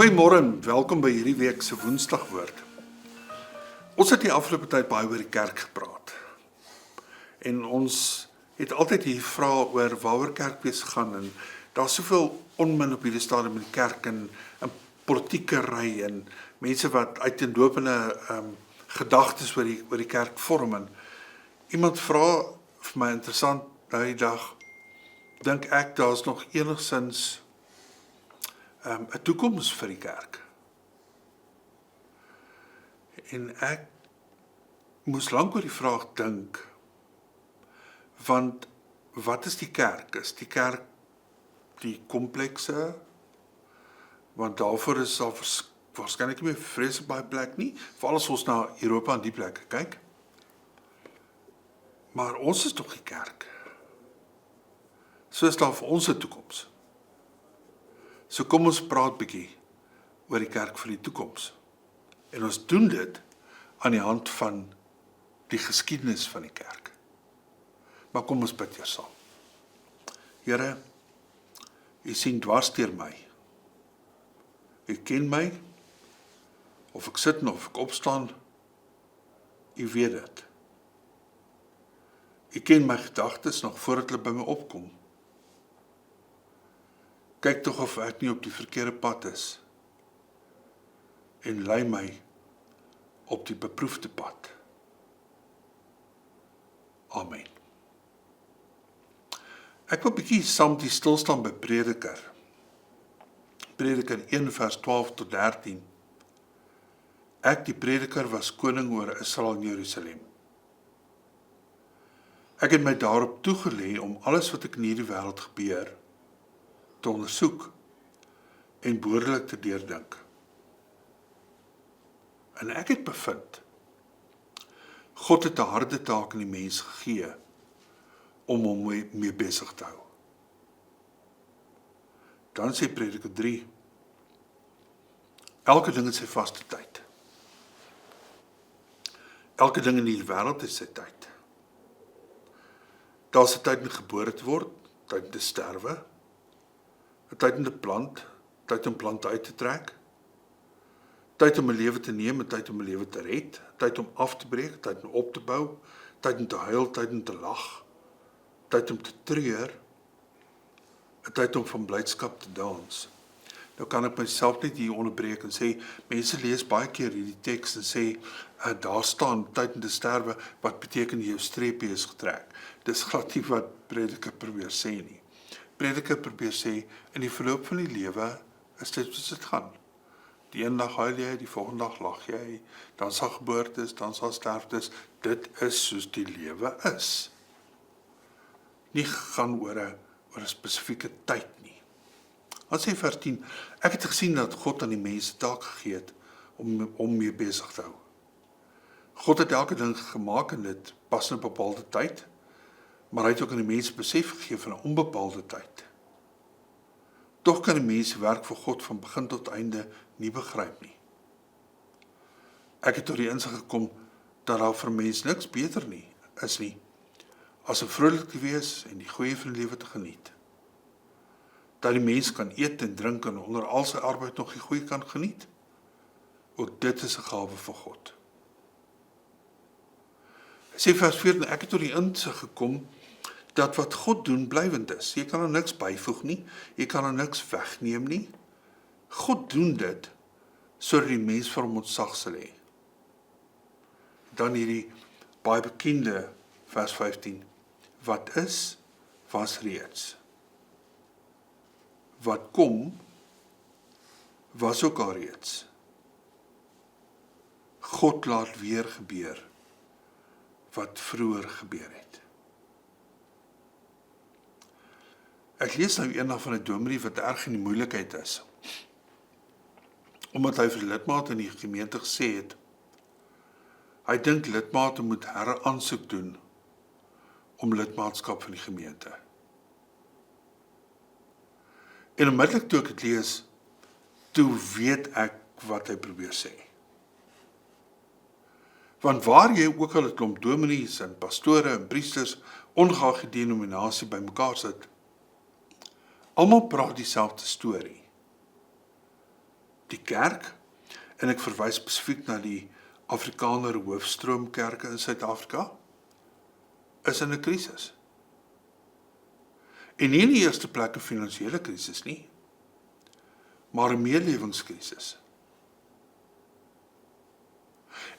Goeiemôre en welkom by hierdie week se Woensdagwoord. Ons het die afgelope tyd baie oor die kerk gepraat. En ons het altyd hier vra oor waaroor kerkwees gaan en daar's soveel onmin op hierdie stadium in die kerk en politieke ry en mense wat uiteenlopende gedagtes oor die kerk vorm en iemand vra vir my interessant nou die dag, dink ek daar's nog enigstens 'n toekoms vir die kerk. En ek moes lank oor die vraag dink, want wat is die kerk? Is die kerk die komplekse? Want daarvoor is daar waarskynlik nie meer vreeslik baie plek nie, veral as ons na Europa en die plekke kyk. Maar ons is tog die kerk. So is daar vir ons 'n toekoms. So kom ons praat bietjie oor die kerk vir die toekoms. En ons doen dit aan die hand van die geskiedenis van die kerk. Maar kom ons bid eers saam. Here, U sien dwars deur my. U ken my, of ek sit of ek opstaan, U weet dit. U ken my gedagtes nog voordat hulle by my opkom. Kyk tog of ek nie op die verkeerde pad is en lei my op die beproefde pad. Amen. Ek wil bietjie saam die stilstaan by Prediker. Prediker 1 vers 12 tot 13. Ek die prediker was koning oor Israel en Jerusalem. Ek het my daarop toegelê om alles wat ek in hierdie wêreld gebeur te ondersoek en behoorlik te deurdink. En ek het bevind, God het 'n harde taak aan die mens gegee om hom mee besig te hou. Dan sê Prediker 3, elke ding het sy vaste tyd. Elke ding in die wêreld het sy tyd. Daar's 'n tyd om gebore te word, tyd om te sterwe, 'n tyd om te plant, tyd om plante uit te trek, tyd om 'n lewe te neem, 'n tyd om 'n lewe te red, tyd om af te breek, tyd om op te bou, tyd om te huil, tyd om te lag, tyd om te treur, 'n tyd om van blydskap te dans. Nou kan ek myself net hier onderbreek en sê, mense lees baie keer hierdie teks en sê, daar staan tyd om te sterwe, wat beteken jou streepie is getrek. Dis glad nie wat Prediker probeer sê nie. Prediker probeer sê, in die verloop van die lewe is dit soos dit gaan. Die een dag huil jy, die volgende dag lag jy, dan sal geboortes, dan sal sterftes, dit is soos die lewe is. Nie gaan oor 'n spesifieke tyd nie. Wat sê vers 10, ek het gesien dat God aan die mense taak gegee het om mee besig te hou. God het elke ding gemaak en dit pas in 'n bepaalde tyd, maar hy het ook aan die mense besef gegee van 'n onbepaalde tyd. Tog kan die mense werk vir God van begin tot einde nie begryp nie. Ek het tot die insig gekom dat daar vir mens niks beter is nie, as om vrolik te wees en die goeie van die lewe te geniet. Dat die mens kan eet en drink en onder al sy arbeid nog die goeie kan geniet. Ook dit is 'n gawe van God. Hy sê vers 14, ek het tot die insig gekom dat wat God doen blywend is. Jy kan er niks byvoeg nie, jy kan er niks wegneem nie. God doen dit sodat die mens vir hom ontzag sal hê. Dan hierdie baie bekende vers 15. Wat is, was reeds. Wat kom, was ook al reeds. God laat weer gebeur wat vroeër gebeur het. Ek lees nou eendag van 'n dominee wat erg in die moeilikheid is, omdat hy vir lidmate in die gemeente gesê het, hy dink lidmate moet heraansoek doen om lidmaatskap van die gemeente. En onmiddellik toe ek het lees, toe weet ek wat hy probeer sê. Want waar jy ook al 'n klomp dominees en pastore en priesters, ongeag die denominasie bymekaar sit, almal praat dieselfde storie. Die kerk, en ek verwys spesifiek na die Afrikaner hoofstroomkerke in Suid-Afrika, is in 'n krisis. En nie in die eerste plek 'n finansiële krisis nie, maar 'n meelewingskrisis.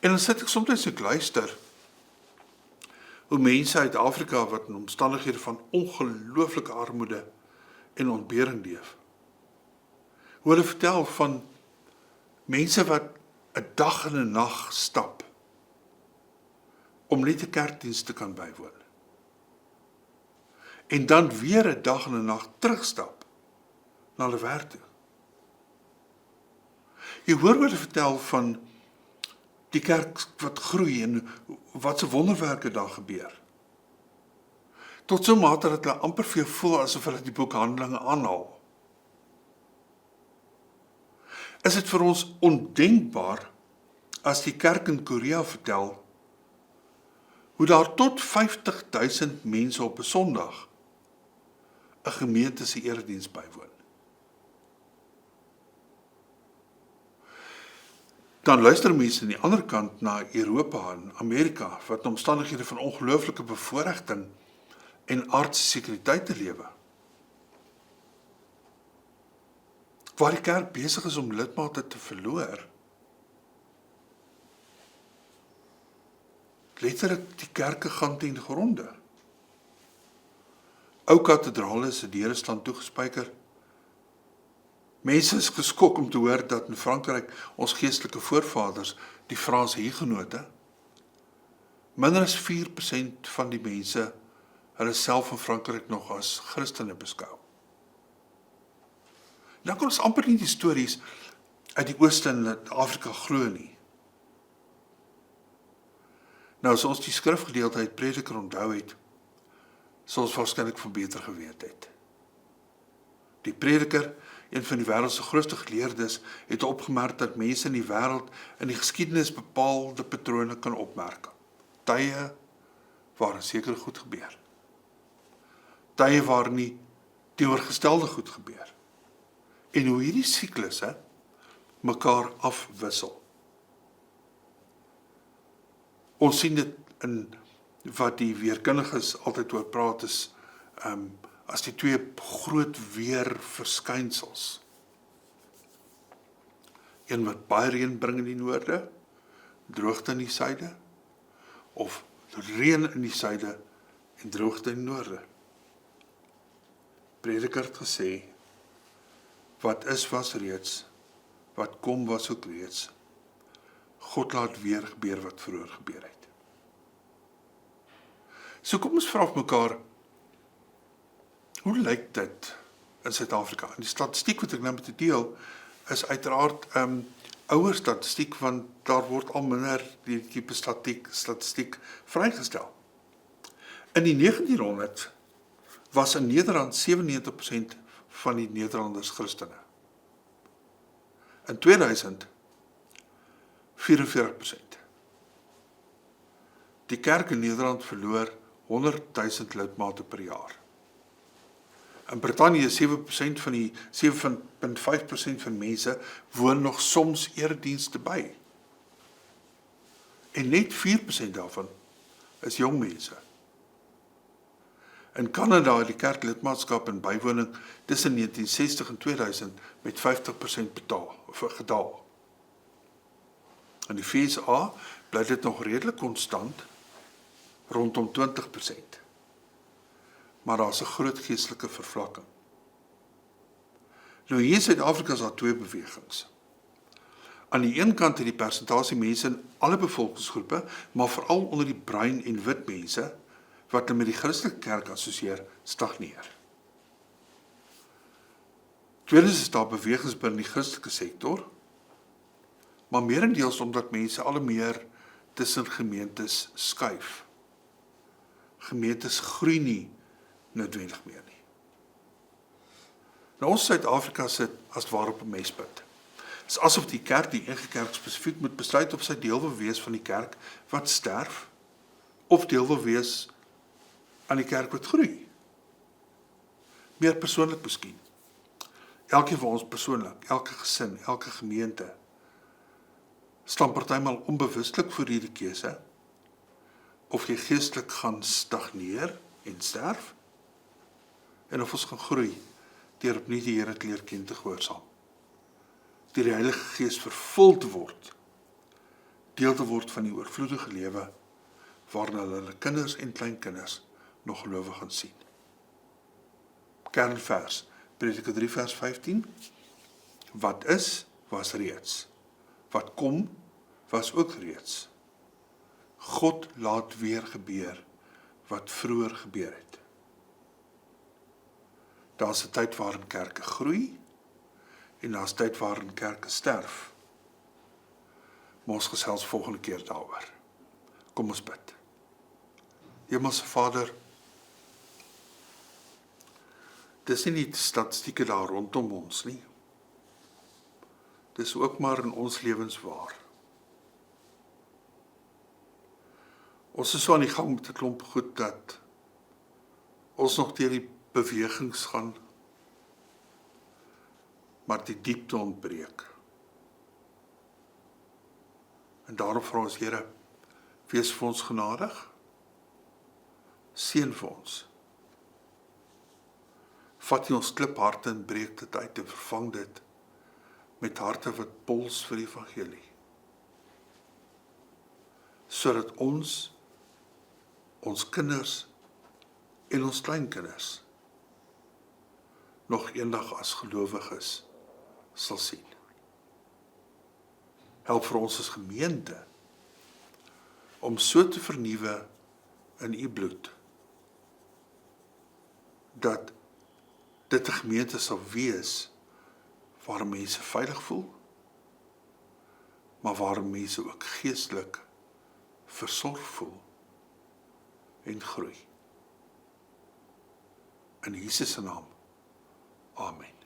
En dan sit ek soms en luister hoe mense uit Afrika wat in omstandighede van ongelooflike armoede en ontbering leef. Hoe hulle vertel van mense wat 'n dag en 'n nag stap om net 'n kerkdiens te kan bywoon. En dan weer 'n dag en 'n nag terugstap na hulle werk toe. Jy hoor hulle vertel van die kerk wat groei en wat se wonderwerke daar gebeur. Tot so 'n mate dat hulle amper vir jou voel asof hulle die boekhandelinge aanhaal. Is dit vir ons ondenkbaar as die kerk in Korea vertel hoe daar tot 50.000 mense op 'n Sondag 'n gemeente se erediens bywoon. Dan luister mense aan die ander kant na Europa en Amerika, wat in omstandighede van ongelooflike bevoordiging en aardse sekuriteit te lewe. Waar die kerk besig is om lidmate te verloor. Letterlik die kerke gaan ten gronde. Ou kathedrale se deure staan toegespyker. Mense is geskok om te hoor dat in Frankryk ons geestelike voorvaders, die Franse Hugenote, minder as 4% van die mense hulle self in Frankryk nog as Christene beskou. Nou kan ons amper nie die stories uit die Ooste in Afrika glo nie. Nou as ons die skrifgedeelte uit Prediker onthou het, sal ons waarskynlik van beter geweet het. Die Prediker, een van die wêreld se grootste geleerdes, het opgemerk dat mense in die wêreld in die geskiedenis bepaalde patrone kan opmerk. Tye waar 'n sekere goed gebeur. Tye waar nie teenoorgestelde goed gebeur. En hoe hierdie siklusse mekaar afwissel. Ons sien dit in wat die weerkundiges altyd oor praat is, as die twee groot weerverskynsels. Een wat baie reën bring in die noorde, droogte in die suide, of reën in die suide en droogte in die noorde. Prediker het gesê, wat is was reeds, wat kom was ook reeds. God laat weer gebeur wat vroeër gebeur het. So kom ons vra mekaar, hoe lyk dit in Suid-Afrika? En die statistiek wat ek nou met u deel, is uiteraard ouer statistiek, want daar word al minder die tipe statistiek vrygestel. In die 1900 was in Nederland 97% van die Nederlanders Christene. In 2000 44%. Die kerk in Nederland verloor 100.000 lidmate per jaar. In Brittanje 7% van die 7.5% van mense woon nog soms eredienste by. En net 4% daarvan is jong mense. In Kanada het die kerklidmaatskap en bywoning tussen 1960 en 2000 met 50% gedaal. In die VSA bly dit nog redelik konstant, rondom 20%. Maar daar is 'n groot geestelike vervlakking. Nou hier in Suid-Afrika is daar twee bewegings. Aan die een kant het die persentasie mense in alle bevolkingsgroepe, maar veral onder die bruin en wit mense, wat hulle met die Christelike kerk assosieer, stagneer. Tweedens is daar bewegings binne die Christelike sektor, maar meerendeels omdat mense al meer tussen gemeentes skuif. Gemeentes groei nie noodwendig meer nie. Nou ons Suid-Afrika sit as het ware op 'n mespunt. Het is asof die kerk, die enige kerk spesifiek, moet besluit of sy deel wil wees van die kerk wat sterf, of deel wil wees aan die kerk wat groei. Meer persoonlik miskien. Elkeen van ons persoonlik, elke gesin, elke gemeente, staan partymal onbewustelik voor hierdie keuse, of jy geestelik gaan stagneer en sterf, en of ons gaan groei, deur opnuut die Here te leer ken te gehoorsaam. Deur die Heilige Gees vervul te word, deel te word van die oorvloedige lewe, waarna hulle kinders en kleinkinders nog gelowig gaan sien. Kernvers, Prediker 3 vers 15, wat is, was reeds. Wat kom, was ook reeds. God laat weer gebeur, wat vroeër gebeur het. Daar is 'n tyd waarin kerke groei, en daar is tyd waarin kerke sterf. Maar ons gesels volgende keer daaroor. Kom ons bid. Hemelse Vader, dis nie net statistieke daar rondom ons nie. Dis ook maar in ons lewens waar. Ons is so aan die gang met 'n klomp goed dat ons nog deur die bewegings gaan, maar die diepte ontbreek. En daarom vra ons, Here, wees vir ons genadig, seën vir ons. Vat jy ons klipharte en breek dit uit en vervang dit met harte wat puls vir die evangelie. Sodat ons kinders en ons kleinkinders nog eendag as gelowiges sal sien. Help vir ons as gemeente om so te vernuwe in u bloed, dat dit 'n gemeente sal wees waar mense veilig voel, maar waar mense ook geestelik versorg voel en groei. In Jesus se naam. Amen.